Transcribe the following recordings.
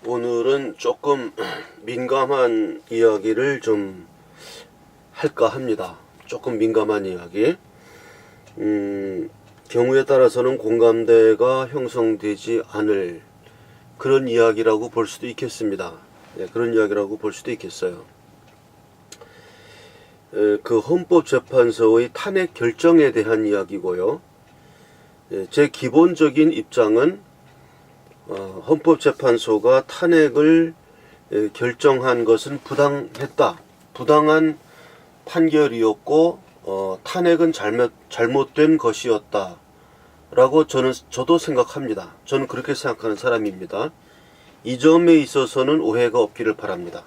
오늘은 조금 민감한 이야기를 좀 할까 합니다. 조금 민감한 이야기. 경우에 따라서는 공감대가 형성되지 않을 그런 이야기라고 볼 수도 있겠습니다. 네, 그런 이야기라고 볼 수도 있겠어요. 그 헌법재판소의 탄핵 결정에 대한 이야기고요. 제 기본적인 입장은 헌법재판소가 탄핵을 결정한 것은 부당했다. 부당한 판결이었고 탄핵은 잘못된 것이었다. 라고 저도 생각합니다. 저는 그렇게 생각하는 사람입니다. 이 점에 있어서는 오해가 없기를 바랍니다.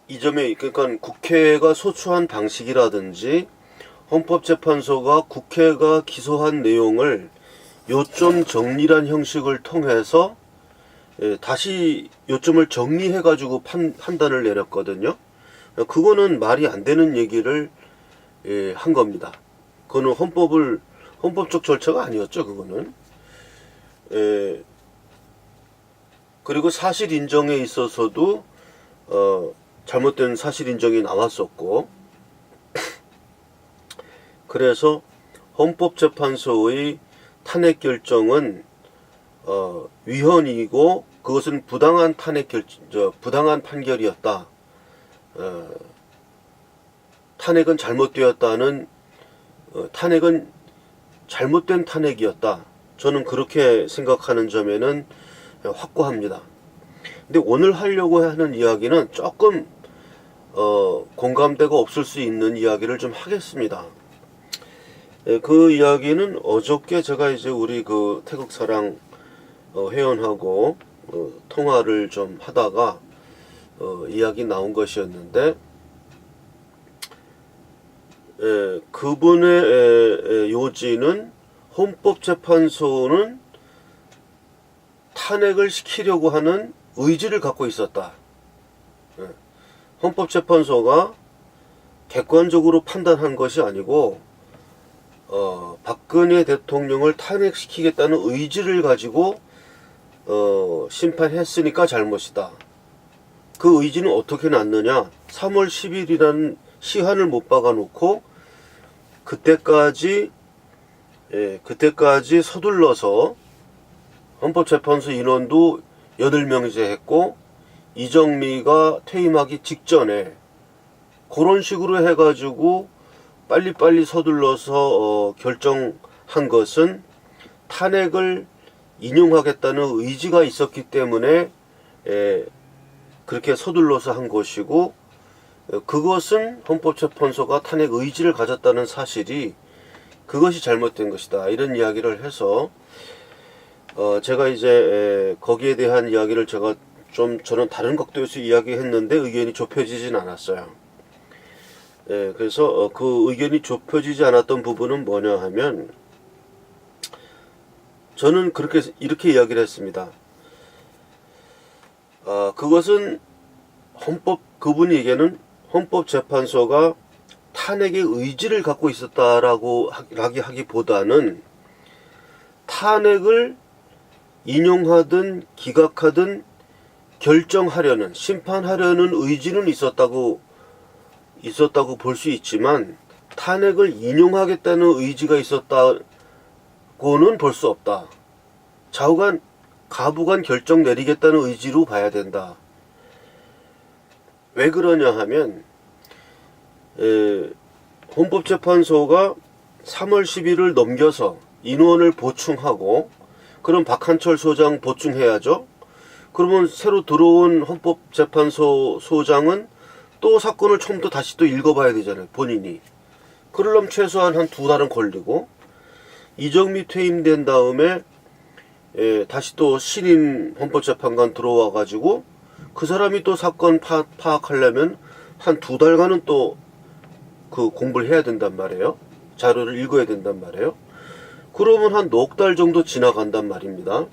이 점에 그러니까 국회가 소추한 방식이라든지 헌법재판소가 국회가 기소한 내용을 요점 정리란 형식을 통해서 다시 요점을 정리해 가지고 판단을 내렸거든요. 그거는 말이 안 되는 얘기를 한 겁니다. 그거는 헌법적 절차가 아니었죠. 그거는. 그리고 사실 인정에 있어서도 잘못된 사실 인정이 나왔었고, 그래서 헌법재판소의 탄핵 결정은 위헌이고 그것은 부당한 부당한 판결이었다. 탄핵은 잘못되었다는 탄핵은 잘못된 탄핵이었다. 저는 그렇게 생각하는 점에는 확고합니다. 근데 오늘 하려고 하는 이야기는 조금 공감대가 없을 수 있는 이야기를 좀 하겠습니다. 그 이야기는 어저께 제가 이제 우리 그 태극사랑 회원하고 통화를 좀 하다가 이야기 나온 것이었는데, 그분의 요지는 헌법재판소는 탄핵을 시키려고 하는 의지를 갖고 있었다. 헌법재판소가 객관적으로 판단한 것이 아니고 박근혜 대통령을 탄핵시키겠다는 의지를 가지고 심판했으니까 잘못이다. 그 의지는 어떻게 났느냐? 3월 10일이라는 시한을 못 박아놓고 그때까지 서둘러서 헌법재판소 인원도 8명제했고 이정미가 퇴임하기 직전에 그런 식으로 해가지고 빨리빨리 서둘러서 결정한 것은 탄핵을 인용하겠다는 의지가 있었기 때문에 그렇게 서둘러서 한 것이고, 그것은 헌법재판소가 탄핵 의지를 가졌다는 사실이 그것이 잘못된 것이다. 이런 이야기를 해서 제가 이제 거기에 대한 이야기를 제가 좀 저는 다른 각도에서 이야기했는데 의견이 좁혀지진 않았어요. 그래서 그 의견이 좁혀지지 않았던 부분은 뭐냐 하면, 저는 이렇게 이야기를 했습니다. 그것은 그분에게는 헌법재판소가 탄핵의 의지를 갖고 있었다라고 하기보다는 탄핵을 인용하든 기각하든 결정하려는, 심판하려는 의지는 있었다고 볼 수 있지만 탄핵을 인용하겠다는 의지가 있었다고는 볼 수 없다. 좌우간 가부간 결정 내리겠다는 의지로 봐야 된다. 왜 그러냐 하면 헌법재판소가 3월 10일을 넘겨서 인원을 보충하고, 그럼 박한철 소장 보충해야죠. 그러면 새로 들어온 헌법재판소 소장은 또 사건을 처음부터 다시 또 읽어봐야 되잖아요. 본인이. 그러려면 최소한 한 2달은 걸리고, 이정미 퇴임된 다음에 다시 또 신임 헌법재판관 들어와가지고 그 사람이 또 사건 파악하려면 한 2달간은 또 그 공부를 해야 된단 말이에요. 자료를 읽어야 된단 말이에요. 그러면 한 넉 달 정도 지나간단 말입니다.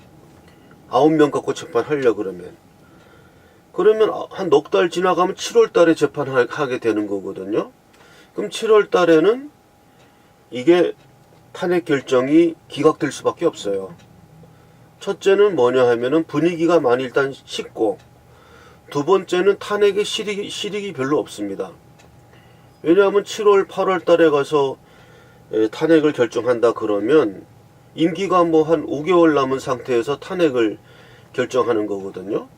9명 갖고 재판하려고 그러면 한 넉 달 지나가면 7월 달에 재판하게 되는 거거든요. 그럼 7월 달에는 이게 탄핵 결정이 기각될 수밖에 없어요. 첫째는 뭐냐 하면은 분위기가 많이 일단 식고, 두 번째는 탄핵의 실익이 별로 없습니다. 왜냐하면 7월 8월 달에 가서 탄핵을 결정한다 그러면 임기가 뭐 한 5개월 남은 상태에서 탄핵을 결정하는 거거든요.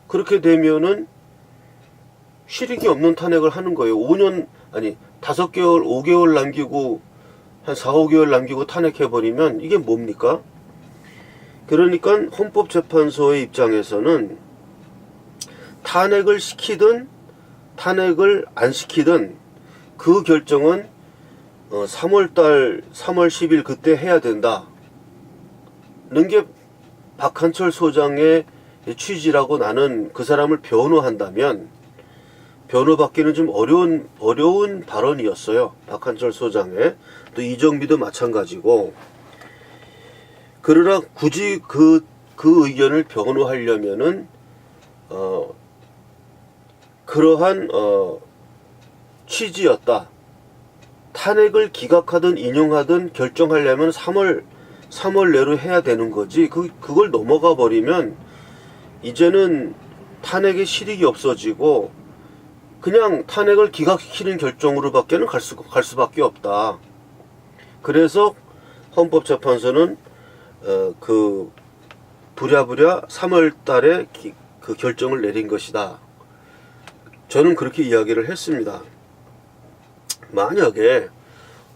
그렇게 되면은 실익이 없는 탄핵을 하는 거예요. 5년 아니 5개월 5개월 남기고 한 4, 5개월 남기고 탄핵해버리면 이게 뭡니까? 그러니까 헌법재판소의 입장에서는 탄핵을 시키든 탄핵을 안 시키든 그 결정은 3월 10일 그때 해야 된다 는 게 박한철 소장의 취지라고 나는 그 사람을 변호한다면, 변호받기는 좀 어려운 발언이었어요. 박한철 소장의. 또 이정비도 마찬가지고. 그러나 굳이 그 의견을 변호하려면은 그러한 취지였다. 탄핵을 기각하든 인용하든 결정하려면 3월 내로 해야 되는 거지. 그걸 넘어가 버리면 이제는 탄핵의 실익이 없어지고 그냥 탄핵을 기각시키는 결정으로밖에는 갈 수밖에 없다. 그래서 헌법재판소는 부랴부랴 3월 달에 그 결정을 내린 것이다. 저는 그렇게 이야기를 했습니다. 만약에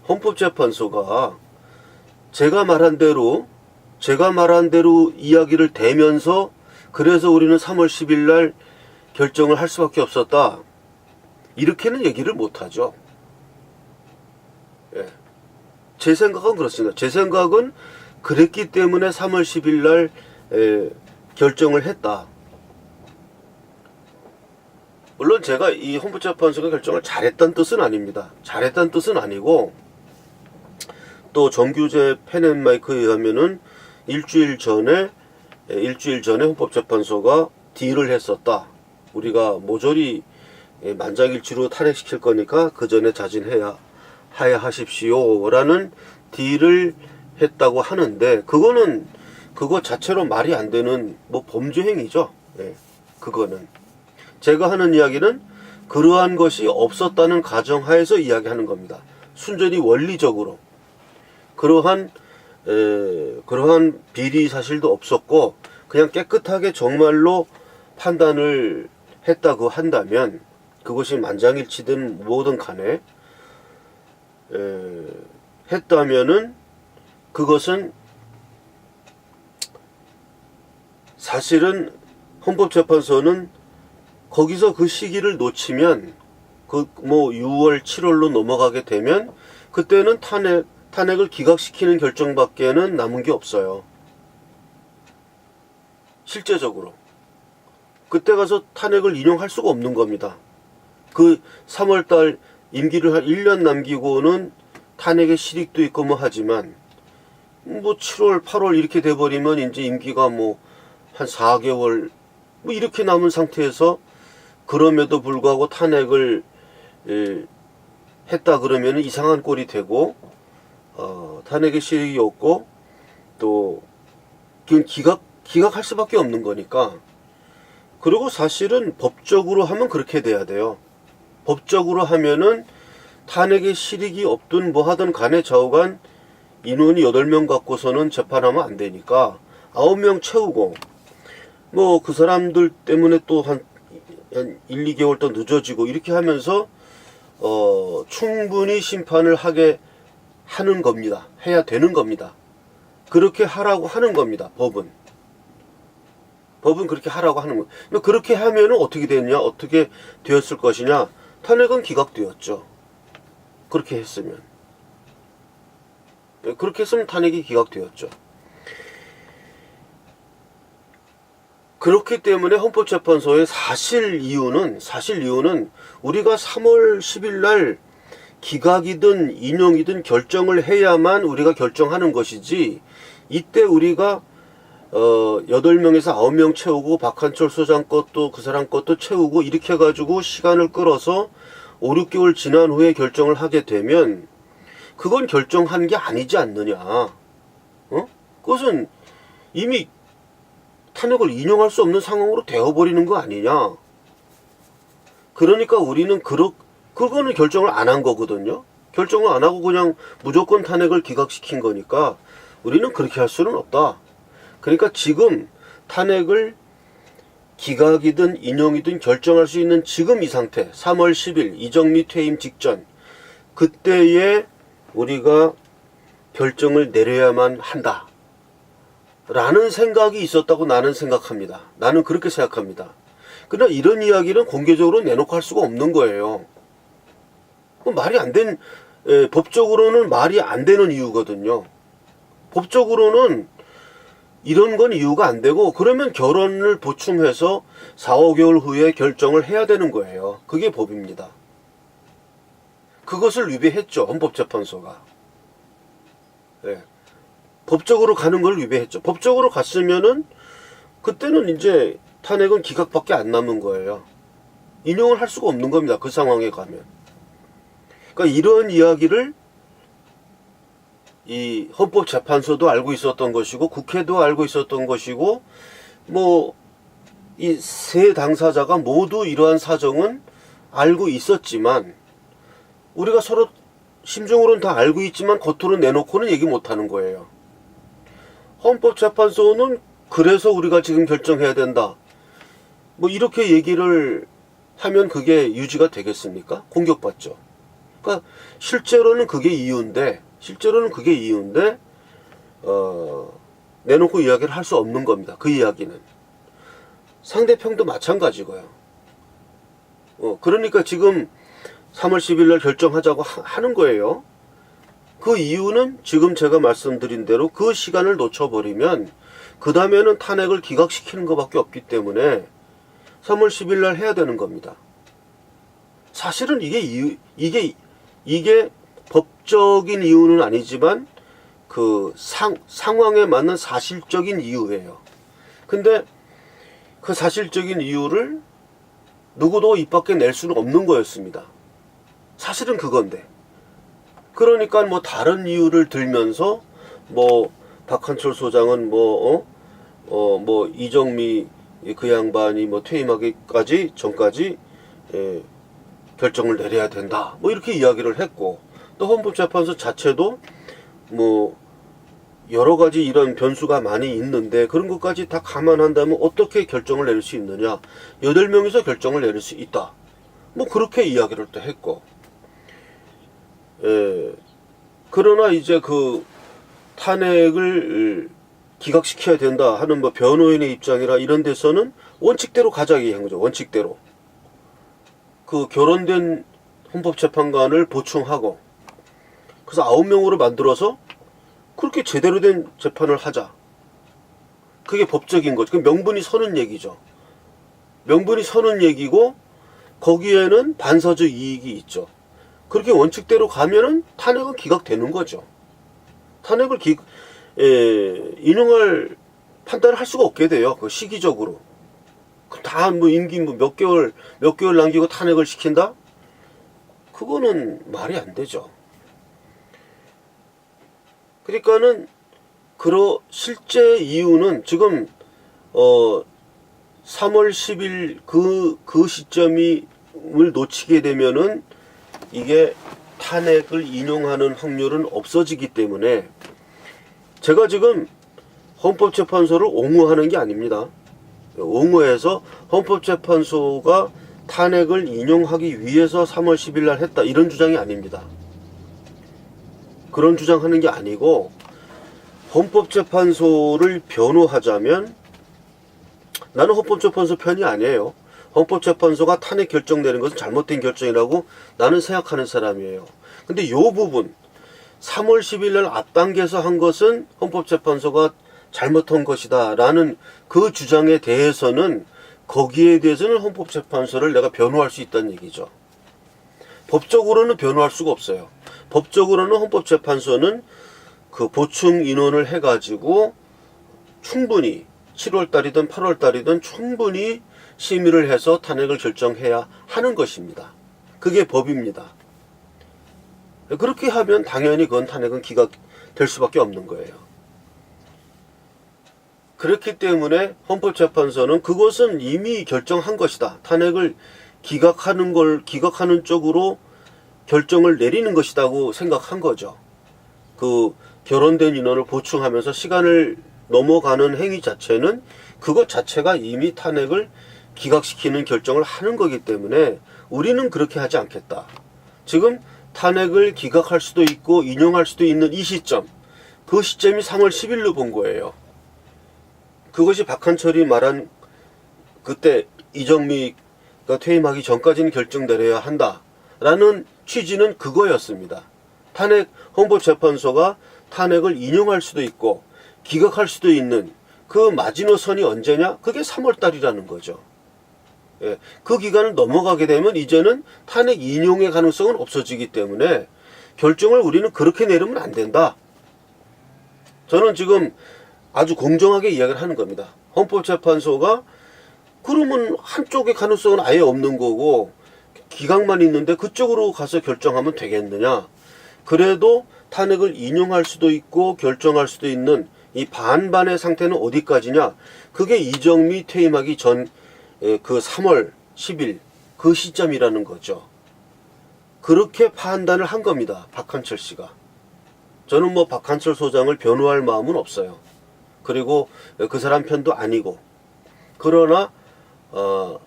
헌법재판소가 제가 말한 대로 이야기를 대면서 그래서 우리는 3월 10일 날 결정을 할 수밖에 없었다, 이렇게는 얘기를 못하죠. 예. 제 생각은 그렇습니다. 제 생각은 그랬기 때문에 3월 10일 날 결정을 했다. 물론 제가 이 헌법재판소가 결정을 잘했다는 뜻은 아닙니다. 잘했다는 뜻은 아니고, 또 정규재 펜앤마이크에 의하면은 일주일 전에 헌법재판소가 딜을 했었다. 우리가 모조리 만장일치로 탄핵시킬 거니까 그 전에 자진해야 하십시오 라는 딜을 했다고 하는데, 그거 자체로 말이 안 되는 범죄 행위죠. 예, 그거는. 제가 하는 이야기는 그러한 것이 없었다는 가정하에서 이야기하는 겁니다. 순전히 원리적으로 그러한 비리 사실도 없었고 그냥 깨끗하게 정말로 판단을 했다고 한다면, 그것이 만장일치든 뭐든 간에 했다면은 그것은 사실은 헌법재판소는 거기서 그 시기를 놓치면 6월 7월로 넘어가게 되면 그때는 탄핵을 기각시키는 결정밖에는 남은 게 없어요. 실제적으로 그때 가서 탄핵을 인용할 수가 없는 겁니다. 그 3월달 임기를 한 1년 남기고는 탄핵의 실익도 있고 하지만 7월 8월 이렇게 돼버리면 이제 임기가 한 4개월 이렇게 남은 상태에서, 그럼에도 불구하고 탄핵을 했다 그러면 이상한 꼴이 되고 탄핵의 실익이 없고 또 기각할 수밖에 없는 거니까. 그리고 사실은 법적으로 하면 그렇게 돼야 돼요. 법적으로 하면은 탄핵의 실익이 없든 하든 간에 좌우간 인원이 8명 갖고서는 재판하면 안 되니까 9명 채우고 그 사람들 때문에 또 한 1, 2개월 더 늦어지고 이렇게 하면서 충분히 심판을 하게 하는 겁니다. 해야 되는 겁니다. 그렇게 하라고 하는 겁니다. 법은 그렇게 하라고 하는 거예요. 그렇게 하면은 어떻게 됐냐, 어떻게 되었을 것이냐. 탄핵은 기각되었죠. 그렇게 했으면 탄핵이 기각되었죠. 그렇기 때문에 헌법재판소의 사실 이유는 우리가 3월 10일 날 기각이든 인용이든 결정을 해야만 우리가 결정하는 것이지, 이때 우리가 8명에서 9명 채우고 박한철 소장 것도 그 사람 것도 채우고 이렇게 해가지고 시간을 끌어서 5, 6개월 지난 후에 결정을 하게 되면 그건 결정한 게 아니지 않느냐. 그것은 이미 탄핵을 인용할 수 없는 상황으로 되어버리는 거 아니냐. 그러니까 우리는 그거는 결정을 안 한 거거든요. 결정을 안 하고 그냥 무조건 탄핵을 기각시킨 거니까 우리는 그렇게 할 수는 없다. 그러니까 지금 탄핵을 기각이든 인용이든 결정할 수 있는 지금 이 상태, 3월 10일 이정미 퇴임 직전, 그때에 우리가 결정을 내려야만 한다 라는 생각이 있었다고 나는 생각합니다. 나는 그렇게 생각합니다. 그러나 이런 이야기는 공개적으로 내놓고 할 수가 없는 거예요. 말이 안 된, 법적으로는 말이 안 되는 이유거든요. 법적으로는 이런 건 이유가 안 되고, 그러면 결혼을 보충해서 4, 5개월 후에 결정을 해야 되는 거예요. 그게 법입니다. 그것을 위배했죠, 헌법재판소가. 네. 법적으로 가는 걸 위배했죠. 법적으로 갔으면은 그때는 이제 탄핵은 기각밖에 안 남은 거예요. 인용을 할 수가 없는 겁니다. 그 상황에 가면. 그러니까 이런 이야기를 이 헌법재판소도 알고 있었던 것이고 국회도 알고 있었던 것이고 이 세 당사자가 모두 이러한 사정은 알고 있었지만 우리가 서로 심중으로는 다 알고 있지만 겉으로 내놓고는 얘기 못하는 거예요. 헌법재판소는 그래서 우리가 지금 결정해야 된다. 이렇게 얘기를 하면 그게 유지가 되겠습니까? 공격받죠. 그러니까 실제로는 그게 이유인데 내놓고 이야기를 할 수 없는 겁니다. 그 이야기는. 상대편도 마찬가지고요. 그러니까 지금 3월 10일 날 결정하자고 하는 거예요. 그 이유는 지금 제가 말씀드린 대로 그 시간을 놓쳐버리면 그 다음에는 탄핵을 기각시키는 것밖에 없기 때문에 3월 10일 날 해야 되는 겁니다. 사실은 이게 법적인 이유는 아니지만 그 상황에 맞는 사실적인 이유예요. 근데 그 사실적인 이유를 누구도 입 밖에 낼 수는 없는 거였습니다. 사실은 그건데. 그러니까 다른 이유를 들면서 박한철 소장은 이정미 그 양반이 퇴임하기까지 전까지 결정을 내려야 된다. 이렇게 이야기를 했고, 또 헌법재판소 자체도 여러 가지 이런 변수가 많이 있는데 그런 것까지 다 감안한다면 어떻게 결정을 내릴 수 있느냐. 8명이서 결정을 내릴 수 있다. 그렇게 이야기를 또 했고. 그러나 이제 그 탄핵을 기각시켜야 된다 하는 변호인의 입장이라 이런 데서는 원칙대로 가자 얘기한 거죠. 원칙대로. 그 결혼된 헌법재판관을 보충하고 그래서 9명으로 만들어서 그렇게 제대로 된 재판을 하자. 그게 법적인 거죠. 그 명분이 서는 얘기죠. 명분이 서는 얘기고 거기에는 반사적 이익이 있죠. 그렇게 원칙대로 가면은 탄핵은 기각되는 거죠. 탄핵을 인용할 판단을 할 수가 없게 돼요. 그 시기적으로. 다 임기 몇 개월 남기고 탄핵을 시킨다? 그거는 말이 안 되죠. 그러니까는 실제 이유는 지금 3월 10일 그 시점을 놓치게 되면은 이게 탄핵을 인용하는 확률은 없어지기 때문에 제가 지금 헌법재판소를 옹호하는 게 아닙니다. 옹호해서 헌법재판소가 탄핵을 인용하기 위해서 3월 10일 날 했다 이런 주장이 아닙니다. 그런 주장하는 게 아니고 헌법재판소를 변호하자면 나는 헌법재판소 편이 아니에요. 헌법재판소가 탄핵 결정 내는 것은 잘못된 결정이라고 나는 생각하는 사람이에요. 근데 이 부분 3월 10일 날 앞당겨서 한 것은 헌법재판소가 잘못한 것이다 라는 그 주장에 대해서는 거기에 대해서는 헌법재판소를 내가 변호할 수 있다는 얘기죠. 법적으로는 변호할 수가 없어요. 법적으로는 헌법재판소는 그 보충 인원을 해가지고 충분히 7월달이든 8월달이든 충분히 심의를 해서 탄핵을 결정해야 하는 것입니다. 그게 법입니다. 그렇게 하면 당연히 그건 탄핵은 기각될 수밖에 없는 거예요. 그렇기 때문에 헌법재판소는 그것은 이미 결정한 것이다. 탄핵을 기각하는 쪽으로 결정을 내리는 것이라고 생각한 거죠. 그 결혼된 인원을 보충하면서 시간을 넘어가는 행위 자체는 그것 자체가 이미 탄핵을 기각시키는 결정을 하는 거기 때문에 우리는 그렇게 하지 않겠다. 지금 탄핵을 기각할 수도 있고 인용할 수도 있는 이 시점, 그 시점이 3월 10일로 본 거예요. 그것이 박한철이 말한 그때 이정미가 퇴임하기 전까지는 결정 내려야 한다라는 취지는 그거였습니다. 헌법재판소가 탄핵을 인용할 수도 있고 기각할 수도 있는 그 마지노선이 언제냐? 그게 3월 달이라는 거죠. 예, 그 기간을 넘어가게 되면 이제는 탄핵 인용의 가능성은 없어지기 때문에 결정을 우리는 그렇게 내리면 안 된다. 저는 지금 아주 공정하게 이야기를 하는 겁니다. 헌법재판소가 그러면 한쪽의 가능성은 아예 없는 거고 기각만 있는데 그쪽으로 가서 결정하면 되겠느냐. 그래도 탄핵을 인용할 수도 있고 결정할 수도 있는 이 반반의 상태는 어디까지냐. 그게 이정미 퇴임하기 전 그 3월 10일 그 시점이라는 거죠. 그렇게 판단을 한 겁니다. 박한철 씨가. 저는 뭐 박한철 소장을 변호할 마음은 없어요. 그리고 그 사람 편도 아니고. 그러나 3월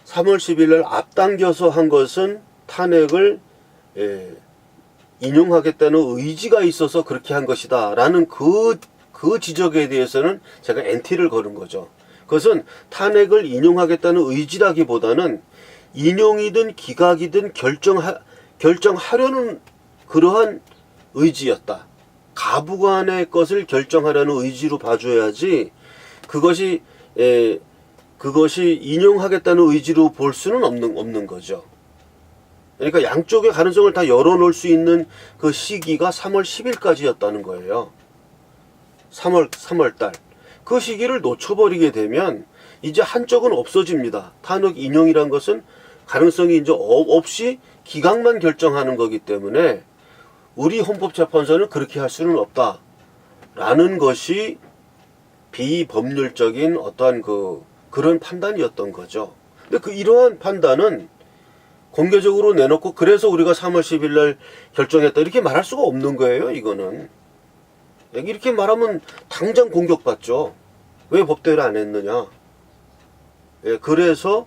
10일 날 앞당겨서 한 것은 탄핵을 인용하겠다는 의지가 있어서 그렇게 한 것이다 라는 그 지적에 대해서는 제가 엔티를 거는 거죠. 그것은 탄핵을 인용하겠다는 의지라기보다는 인용이든 기각이든 결정하려는 그러한 의지였다. 가부간의 것을 결정하려는 의지로 봐줘야지 그것이 인용하겠다는 의지로 볼 수는 없는 거죠. 그러니까 양쪽의 가능성을 다 열어놓을 수 있는 그 시기가 3월 10일까지였다는 거예요. 3월 달. 그 시기를 놓쳐버리게 되면 이제 한쪽은 없어집니다. 탄핵 인용이란 것은 가능성이 이제 없이 기각만 결정하는 거기 때문에 우리 헌법재판소는 그렇게 할 수는 없다. 라는 것이 비법률적인 어떠한 그런 판단이었던 거죠. 근데 이러한 판단은 공개적으로 내놓고 그래서 우리가 3월 10일 날 결정했다 이렇게 말할 수가 없는 거예요. 이거는 이렇게 말하면 당장 공격받죠. 왜 법대로 안 했느냐. 그래서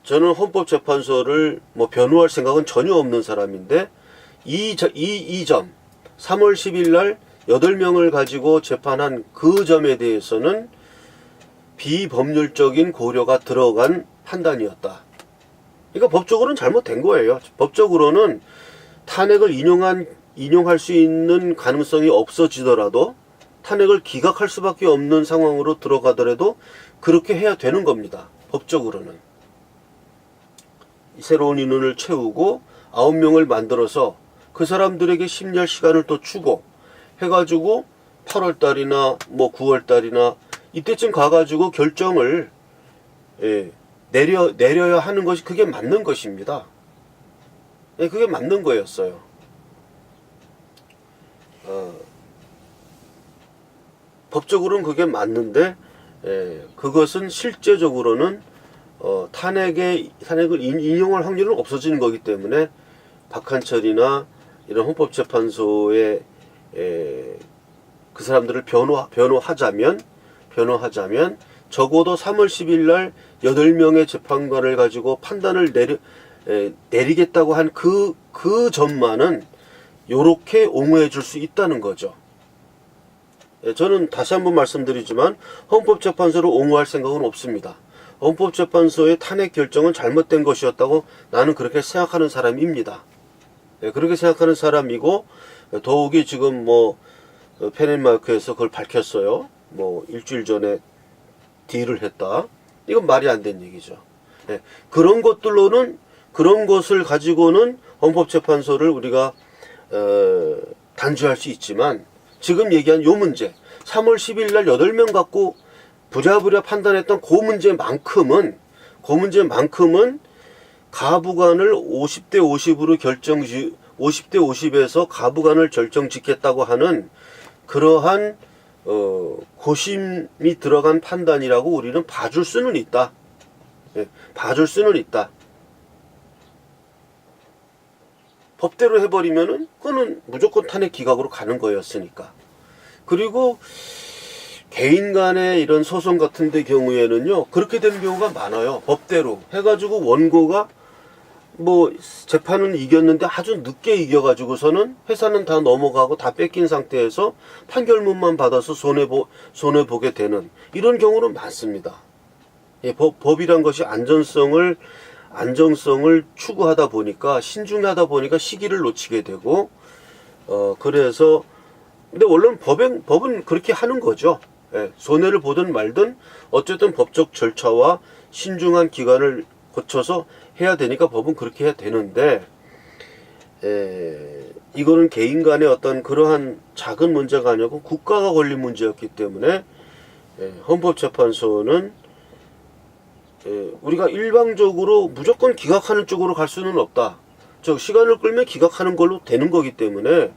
저는 헌법재판소를 뭐 변호할 생각은 전혀 없는 사람인데 이 점 3월 10일 날 8명을 가지고 재판한 그 점에 대해서는 비법률적인 고려가 들어간 판단이었다. 그러니까 법적으로는 잘못된 거예요. 법적으로는 탄핵을 인용할 수 있는 가능성이 없어지더라도 탄핵을 기각할 수밖에 없는 상황으로 들어가더라도 그렇게 해야 되는 겁니다. 법적으로는. 새로운 인원을 채우고 9명을 만들어서 그 사람들에게 심리할 시간을 또 주고 해가지고 8월달이나 뭐 9월달이나 이때쯤 가가지고 결정을 내려야 하는 것이 그게 맞는 것입니다. 그게 맞는 거였어요. 법적으로는 그게 맞는데 그것은 실제적으로는 탄핵을 인용할 확률은 없어지는 거기 때문에 박한철이나 이런 헌법재판소의 그 사람들을 변호하자면 적어도 3월 10일 날 8명의 재판관을 가지고 판단을 내리겠다고 한 그 점만은 요렇게 옹호해 줄 수 있다는 거죠. 저는 다시 한번 말씀드리지만 헌법재판소를 옹호할 생각은 없습니다. 헌법재판소의 탄핵 결정은 잘못된 것이었다고 나는 그렇게 생각하는 사람입니다. 그렇게 생각하는 사람이고 더욱이 지금 뭐 페넨마크에서 그걸 밝혔어요. 뭐 일주일 전에 딜을 했다. 이건 말이 안 된 얘기죠. 그런 것을 가지고는 헌법재판소를 우리가 단죄할 수 있지만 지금 얘기한 요 문제 3월 10일 날 8명 갖고 부랴부랴 판단했던 그 문제만큼은 가부관을 50대 50으로 50대 50에서 가부관을 결정짓겠다고 하는 그러한 고심이 들어간 판단이라고 우리는 봐줄 수는 있다. 예, 봐줄 수는 있다. 법대로 해버리면은 그거는 무조건 탄핵 기각으로 가는 거였으니까. 그리고 개인 간의 이런 소송 같은 데 경우에는요, 그렇게 되는 경우가 많아요. 법대로 해가지고 원고가 뭐 재판은 이겼는데 아주 늦게 이겨가지고서는 회사는 다 넘어가고 다 뺏긴 상태에서 판결문만 받아서 손해보게 되는 이런 경우는 많습니다. 예, 법이란 것이 안정성을 추구하다 보니까, 신중하다 보니까 시기를 놓치게 되고, 그래서 근데 원래는 법은 그렇게 하는 거죠. 예, 손해를 보든 말든 어쨌든 법적 절차와 신중한 기간을 거쳐서 해야 되니까 법은 그렇게 해야 되는데, 이거는 개인 간의 어떤 그러한 작은 문제가 아니고 국가가 걸린 문제였기 때문에 헌법재판소는 우리가 일방적으로 무조건 기각하는 쪽으로 갈 수는 없다. 시간을 끌면 기각하는 걸로 되는 거기 때문에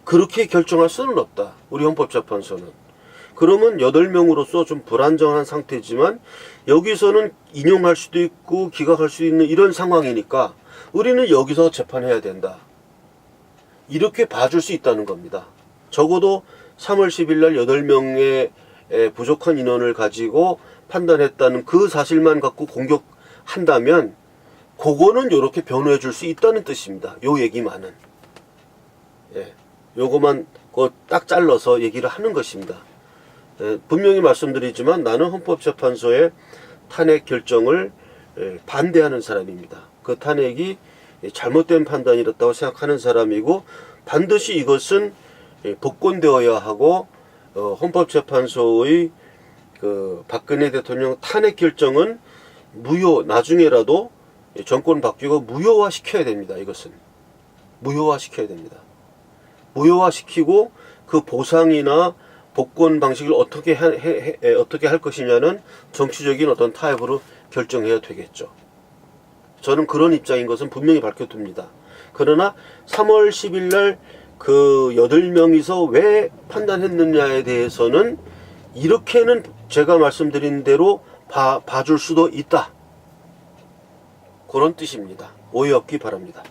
그렇게 결정할 수는 없다. 우리 헌법재판소는. 그러면 8명으로서 좀 불안정한 상태지만 여기서는 인용할 수도 있고 기각할 수 있는 이런 상황이니까 우리는 여기서 재판해야 된다. 이렇게 봐줄 수 있다는 겁니다. 적어도 3월 10일 날 8명의 부족한 인원을 가지고 판단했다는 그 사실만 갖고 공격한다면 그거는 이렇게 변호해 줄 수 있다는 뜻입니다. 요 얘기만은. 예, 요거만 딱 잘라서 얘기를 하는 것입니다. 분명히 말씀드리지만 나는 헌법재판소의 탄핵 결정을 반대하는 사람입니다. 그 탄핵이 잘못된 판단이었다고 생각하는 사람이고 반드시 이것은 복권되어야 하고 헌법재판소의 그 박근혜 대통령 탄핵 결정은 나중에라도 정권 바뀌고 무효화시켜야 됩니다. 이것은 무효화시켜야 됩니다. 무효화시키고 그 보상이나 복권 방식을 어떻게 할 것이냐는 정치적인 어떤 타협으로 결정해야 되겠죠. 저는 그런 입장인 것은 분명히 밝혀둡니다. 그러나 3월 10일 날 그 8명이서 왜 판단했느냐에 대해서는 이렇게는 제가 말씀드린 대로 봐줄 수도 있다. 그런 뜻입니다. 오해 없기 바랍니다.